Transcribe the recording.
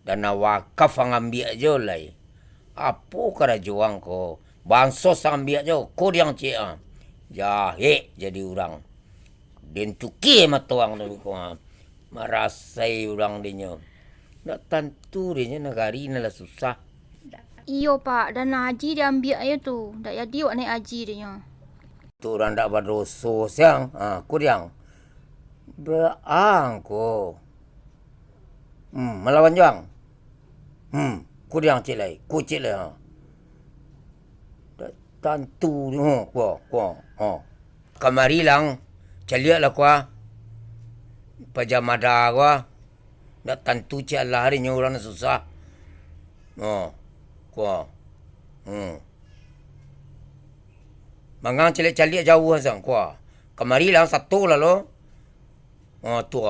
Dan wakaf ang ambil je lai. Apa kara juang ko? Bansos ang ambil je. Ko yang cik ah. Jahit jadi orang. Den tuki matuang tu ko. Marasai orang dia. Nak tentu dia negari ni lah susah. Iyo Pak, dan haji dia ambil aja tu. Tak jadi awak naik haji dia. Tu orang tak berdosa siang. Ko yang. Beang ko. Melawan juang. Ko yang cik lai. Ko cik lai. Tentu ni. Kamari lang. Caliak lah kuah. Pajamada kuah. Nak tentu cik Allah hari ni orang susah. Kuah. Mangang calik-calik jauh sang kuah. Kamari lang satu lah lo. Tu.